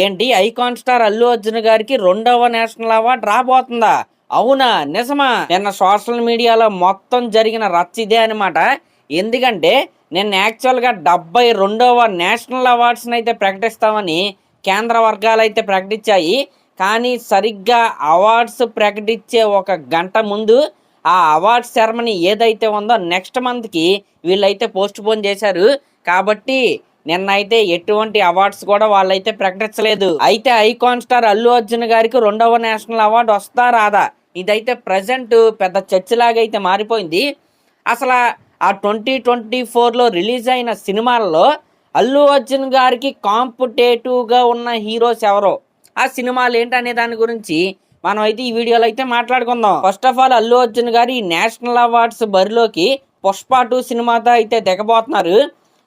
ఏంటి icon star Allu Arjun గారికి 2వ నేషనల్ అవార్డు రాబోతుందా? అవునా, నిజమా? నిన్న సోషల్ మీడియాలో మొత్తం జరిగిన రచ్చ ఇదే అనమాట. ఎందుకంటే నిన్న యాక్చువల్గా 72వ నేషనల్ అవార్డ్స్ని అయితే ప్రకటిస్తామని కేంద్ర వర్గాలు అయితే ప్రకటించాయి. కానీ సరిగ్గా అవార్డ్స్ ప్రకటించే ఒక గంట ముందు ఆ అవార్డ్స్ సెరమనీ ఏదైతే ఉందో నెక్స్ట్ మంత్కి వీళ్ళైతే పోస్ట్ పోన్ చేశారు. కాబట్టి నిన్న అయితే ఎటువంటి అవార్డ్స్ కూడా వాళ్ళైతే ప్రకటించలేదు. అయితే ఐకాన్ స్టార్ అల్లు అర్జున్ గారికి 2వ నేషనల్ అవార్డు వస్తా రాదా, ఇదైతే ప్రజెంట్ పెద్ద చర్చలాగా అయితే మారిపోయింది. అసలు ఆ 2024లో రిలీజ్ అయిన సినిమాల్లో అల్లు అర్జున్ గారికి కాంపిటేటివ్గా ఉన్న హీరోస్ ఎవరో, ఆ సినిమాలు ఏంటనే దాని గురించి మనం అయితే ఈ వీడియోలో అయితే మాట్లాడుకుందాం. First of all Allu Arjun గారు ఈ నేషనల్ అవార్డ్స్ బరిలోకి పుష్ప 2 సినిమాతో అయితే దిగబోతున్నారు.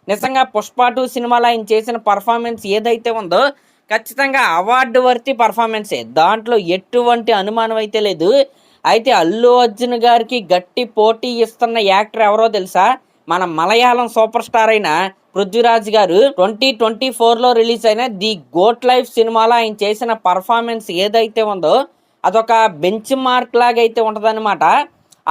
నిజంగా పుష్ప 2 సినిమాలో ఆయన చేసిన పర్ఫార్మెన్స్ ఏదైతే ఉందో ఖచ్చితంగా అవార్డు వర్తి పర్ఫార్మెన్సే, దాంట్లో ఎటువంటి అనుమానం అయితే లేదు. అయితే అల్లు అర్జున్ గారికి గట్టి పోటీ ఇస్తున్న యాక్టర్ ఎవరో తెలుసా? మన మలయాళం సూపర్ స్టార్ అయిన పృథ్వీరాజ్ గారు 2024లో రిలీజ్ అయిన ది గోట్ లైఫ్ సినిమాలో ఆయన చేసిన పర్ఫార్మెన్స్ ఏదైతే ఉందో అదొక బెంచ్ మార్క్ లాగా అయితే ఉంటుందన్నమాట.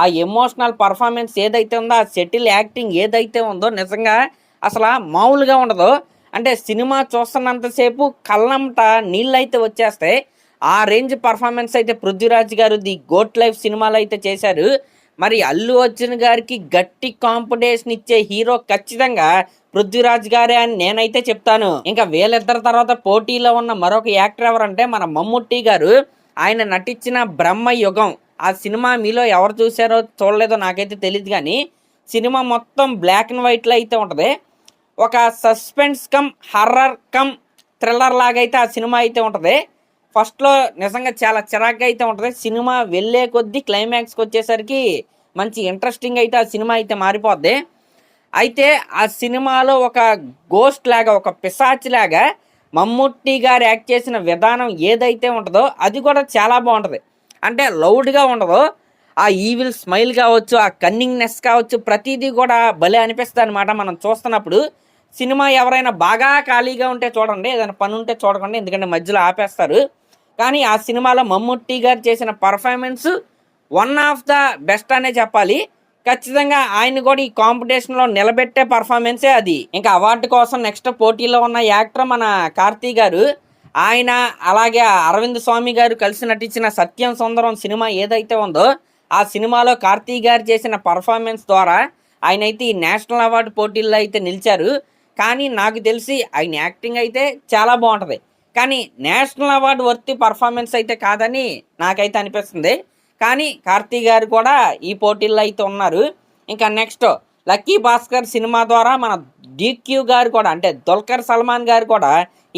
ఆ ఎమోషనల్ పర్ఫార్మెన్స్ ఏదైతే ఉందో, ఆ సెటిల్ యాక్టింగ్ ఏదైతే ఉందో నిజంగా అసలు మామూలుగా ఉండదు. అంటే సినిమా చూస్తున్నంతసేపు కళ్ళంట నీళ్ళు అయితే వచ్చేస్తాయి. ఆ రేంజ్ పర్ఫార్మెన్స్ అయితే పృథ్వీరాజ్ గారు ది గోట్ లైఫ్ సినిమాలో అయితే చేశారు. మరి అల్లు అర్జున్ గారికి గట్టి కాంపిటీషన్ ఇచ్చే హీరో ఖచ్చితంగా పృథ్వీరాజ్ గారే అని నేనైతే చెప్తాను. ఇంకా వీళ్ళిద్దరి తర్వాత పోటీలో ఉన్న మరొక యాక్టర్ ఎవరంటే మన మమ్ముట్టి గారు. ఆయన నటించిన బ్రహ్మయుగం ఆ సినిమా మీలో ఎవరు చూసారో చూడలేదో నాకైతే తెలియదు, కానీ సినిమా మొత్తం బ్లాక్ అండ్ వైట్లో అయితే ఉంటుంది. ఒక suspense come horror come thriller లాగా అయితే ఆ సినిమా అయితే ఉంటుంది. ఫస్ట్లో నిజంగా చాలా చిరాగ్గా అయితే ఉంటుంది. సినిమా వెళ్ళే కొద్దీ క్లైమాక్స్కి వచ్చేసరికి మంచి ఇంట్రెస్టింగ్ అయితే ఆ సినిమా అయితే మారిపోద్ది. అయితే ఆ సినిమాలో ఒక గోస్ట్ లాగా, ఒక పిశాచి లాగా మమ్ముట్టి గారు యాక్ట్ చేసిన విధానం ఏదైతే ఉంటుందో అది కూడా చాలా బాగుంటుంది. అంటే లౌడ్గా ఉండదు, ఆ ఈవిల్ స్మైల్ కావచ్చు, ఆ కన్నింగ్నెస్ కావచ్చు, ప్రతిదీ కూడా భలే అనిపిస్తుంది అనమాట మనం చూస్తున్నప్పుడు. సినిమా ఎవరైనా బాగా ఖాళీగా ఉంటే చూడండి, ఏదైనా పని ఉంటే చూడకండి, ఎందుకంటే మధ్యలో ఆపేస్తారు. కానీ ఆ సినిమాలో మమ్ముట్టి గారు చేసిన performance one of the best అనే చెప్పాలి. ఖచ్చితంగా ఆయన కూడా ఈ కాంపిటీషన్లో నిలబెట్టే పర్ఫార్మెన్సే అది. ఇంకా అవార్డు కోసం నెక్స్ట్ పోటీలో ఉన్న యాక్టర్ మన కార్తీ గారు. ఆయన అలాగే అరవింద్ స్వామి గారు కలిసి నటించిన సత్యం సుందరం సినిమా ఏదైతే ఉందో ఆ సినిమాలో కార్తీ గారు చేసిన పర్ఫార్మెన్స్ ద్వారా ఆయన అయితే ఈ నేషనల్ అవార్డు పోటీల్లో అయితే నిలిచారు. కానీ నాకు తెలిసి ఆయన యాక్టింగ్ అయితే చాలా బాగుంటుంది, కానీ నేషనల్ అవార్డు వర్తి పర్ఫార్మెన్స్ అయితే కాదని నాకైతే అనిపిస్తుంది. కానీ కార్తీ గారు కూడా ఈ పోటీల్లో అయితే ఉన్నారు. ఇంకా నెక్స్ట్ లక్కీ భాస్కర్ సినిమా ద్వారా మన DQ గారు కూడా, అంటే దుల్కర్ సల్మాన్ గారు కూడా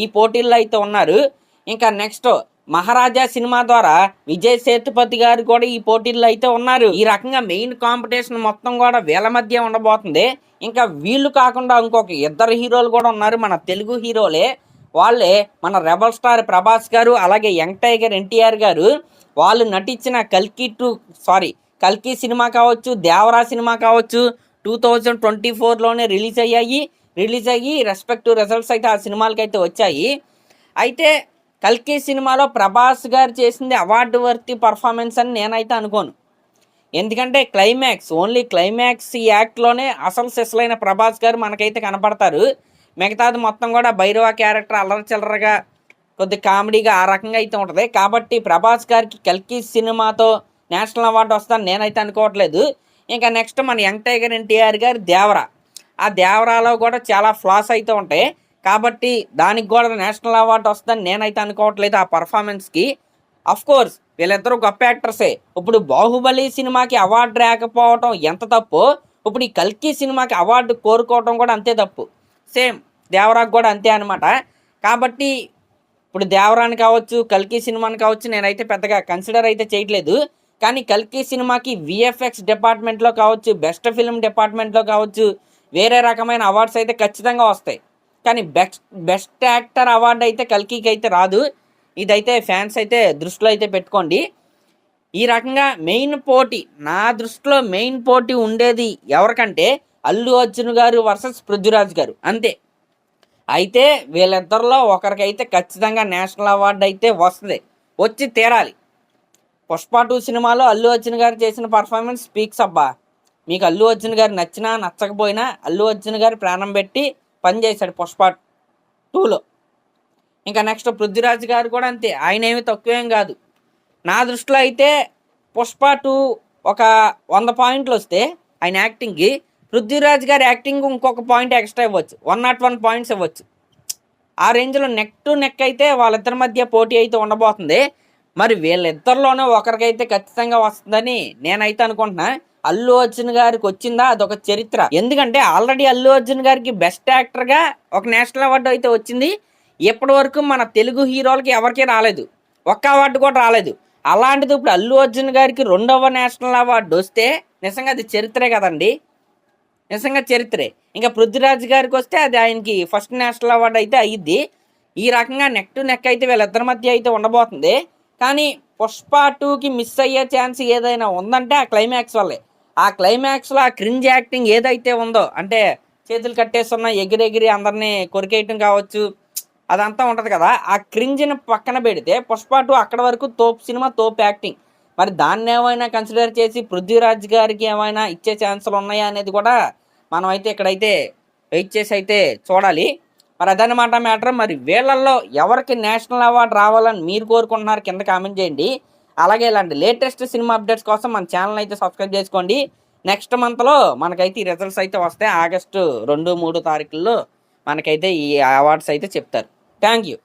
ఈ పోటీల్లో అయితే ఉన్నారు. ఇంకా నెక్స్ట్ మహారాజా సినిమా ద్వారా విజయ్ సేతుపతి గారు కూడా ఈ పోటీల్లో అయితే ఉన్నారు. ఈ రకంగా మెయిన్ కాంపిటీషన్ మొత్తం కూడా వీళ్ళ మధ్య ఉండబోతుంది. ఇంకా వీళ్ళు కాకుండా ఇంకొక 2 హీరోలు కూడా ఉన్నారు, మన తెలుగు హీరోలే. వాళ్ళే మన రెబల్ స్టార్ ప్రభాస్ గారు, అలాగే యంగ్ టైగర్ NTR గారు. వాళ్ళు నటించిన కల్కి సినిమా కావచ్చు, దేవరా సినిమా కావచ్చు 2024లోనే రిలీజ్ అయ్యి రెస్పెక్టివ్ రిజల్ట్స్ అయితే ఆ సినిమాలకి అయితే వచ్చాయి. అయితే కల్కి సినిమాలో ప్రభాస్ గారు చేసింది అవార్డు వర్తి పర్ఫార్మెన్స్ అని నేనైతే అనుకోను. ఎందుకంటే ఓన్లీ క్లైమాక్స్ ఈ యాక్ట్లోనే అసలు సెస్లైన ప్రభాస్ గారు మనకైతే కనపడతారు. మిగతాది మొత్తం కూడా భైరవ క్యారెక్టర్ అల్లరి చిల్లరగా కొద్ది కామెడీగా ఆ రకంగా అయితే ఉంటుంది. కాబట్టి ప్రభాస్ గారికి కల్కి సినిమాతో నేషనల్ అవార్డు వస్తుందని నేనైతే అనుకోవట్లేదు. ఇంకా నెక్స్ట్ మన యంగ్ టైగర్ NTR గారు దేవరా. ఆ దేవరాలో కూడా చాలా ఫ్లాస్ అయితే ఉంటాయి, కాబట్టి దానికి కూడా నేషనల్ అవార్డు వస్తుందని నేనైతే అనుకోవట్లేదు ఆ పర్ఫార్మెన్స్కి. కోర్స్ వీళ్ళిద్దరూ గొప్ప యాక్టర్సే. ఇప్పుడు బాహుబలి సినిమాకి అవార్డు రాకపోవటం ఎంత తప్పు, ఇప్పుడు ఈ కల్కి సినిమాకి అవార్డు కోరుకోవటం కూడా అంతే తప్పు. సేమ్ దేవరాకు కూడా అంతే అనమాట. కాబట్టి ఇప్పుడు దేవరాని కావచ్చు, కల్కి సినిమాని కావచ్చు నేనైతే పెద్దగా కన్సిడర్ అయితే చేయట్లేదు. కానీ కల్కి సినిమాకి VFX డిపార్ట్మెంట్లో కావచ్చు, బెస్ట్ ఫిల్మ్ డిపార్ట్మెంట్లో కావచ్చు వేరే రకమైన అవార్డ్స్ అయితే ఖచ్చితంగా వస్తాయి. కానీ బెస్ట్ యాక్టర్ అవార్డు అయితే కల్కికి అయితే రాదు. ఇదైతే ఫ్యాన్స్ అయితే దృష్టిలో అయితే పెట్టుకోండి. ఈ రకంగా నా దృష్టిలో మెయిన్ పోటీ ఉండేది ఎవరికంటే అల్లు అర్జున్ గారు వర్సెస్ పృథ్వీరాజ్ గారు, అంతే. అయితే వీళ్ళిద్దరిలో ఒకరికైతే ఖచ్చితంగా నేషనల్ అవార్డు అయితే వస్తుంది, వచ్చి తీరాలి. పుష్ప 2 సినిమాలో అల్లు అర్జున్ గారు చేసిన పర్ఫార్మెన్స్ స్పీక్స్ అబ్బా. మీకు అల్లు అర్జున్ గారు నచ్చినా నచ్చకపోయినా అల్లు అర్జున్ గారు ప్రాణం పెట్టి పనిచేశాడు పుష్ప 2లో. ఇంకా నెక్స్ట్ పృథ్వీరాజ్ గారు కూడా అంతే, ఆయన ఏమి తక్కువేం కాదు. నా దృష్టిలో అయితే పుష్ప 2 ఒక 100 పాయింట్లు వస్తే ఆయన యాక్టింగ్కి, పృథ్వీరాజ్ గారి యాక్టింగ్ ఇంకొక పాయింట్ ఎక్స్ట్రా ఇవ్వచ్చు, 101 పాయింట్స్ ఇవ్వచ్చు. ఆ రేంజ్లో నెక్ టు నెక్ అయితే వాళ్ళిద్దరి మధ్య పోటీ అయితే ఉండబోతుంది. మరి వీళ్ళిద్దరిలోనే ఒకరికైతే ఖచ్చితంగా వస్తుందని నేనైతే అనుకుంటున్నా. అల్లు అర్జున్ గారికి వచ్చిందా అదొక చరిత్ర. ఎందుకంటే ఆల్రెడీ అల్లు అర్జున్ గారికి బెస్ట్ యాక్టర్గా ఒక నేషనల్ అవార్డు అయితే వచ్చింది. ఇప్పటి వరకు మన తెలుగు హీరోలకి ఎవరికీ రాలేదు, ఒక్క అవార్డు కూడా రాలేదు. అలాంటిది ఇప్పుడు అల్లు అర్జున్ గారికి 2వ నేషనల్ అవార్డు వస్తే నిజంగా అది చరిత్రే కదండి, నిజంగా చరిత్రే. ఇంకా పృథ్వీరాజ్ గారికి వస్తే అది ఆయనకి ఫస్ట్ నేషనల్ అవార్డు అయితే అయ్యిద్ది. ఈ రకంగా నెక్ టు నెక్ అయితే వీళ్ళిద్దరి మధ్య అయితే ఉండబోతుంది. కానీ పుష్ప 2కి మిస్ అయ్యే ఛాన్స్ ఏదైనా ఉందంటే ఆ క్లైమాక్స్ వల్లే. ఆ క్లైమాక్స్లో ఆ క్రింజ్ యాక్టింగ్ ఏదైతే ఉందో, అంటే చేతులు కట్టేస్తున్న ఎగిరెగిరి అందరినీ కొరికేయటం కావచ్చు, అదంతా ఉంటుంది కదా, ఆ క్రింజ్ని పక్కన పెడితే పుష్ప 2 అక్కడ వరకు తోపు సినిమా, తోపు యాక్టింగ్. మరి దాన్ని ఏమైనా కన్సిడర్ చేసి పృథ్వీరాజ్ గారికి ఏమైనా ఇచ్చే ఛాన్సులు ఉన్నాయా అనేది కూడా మనం అయితే ఇక్కడైతే వెయిట్ చేసి అయితే చూడాలి. మరి అదనమాట మ్యాటర్. మరి వీళ్ళల్లో ఎవరికి నేషనల్ అవార్డు రావాలని మీరు కోరుకుంటున్నారు కింద కామెంట్ చేయండి. అలాగే ఇలాంటి లేటెస్ట్ సినిమా అప్డేట్స్ కోసం మన ఛానల్ అయితే సబ్స్క్రైబ్ చేసుకోండి. నెక్స్ట్ మంత్లో మనకైతే ఈ రిజల్ట్స్ అయితే వస్తాయి. ఆగస్టు 2, 3 తారీఖుల్లో మనకైతే ఈ అవార్డ్స్ అయితే చెప్తారు. Thank you.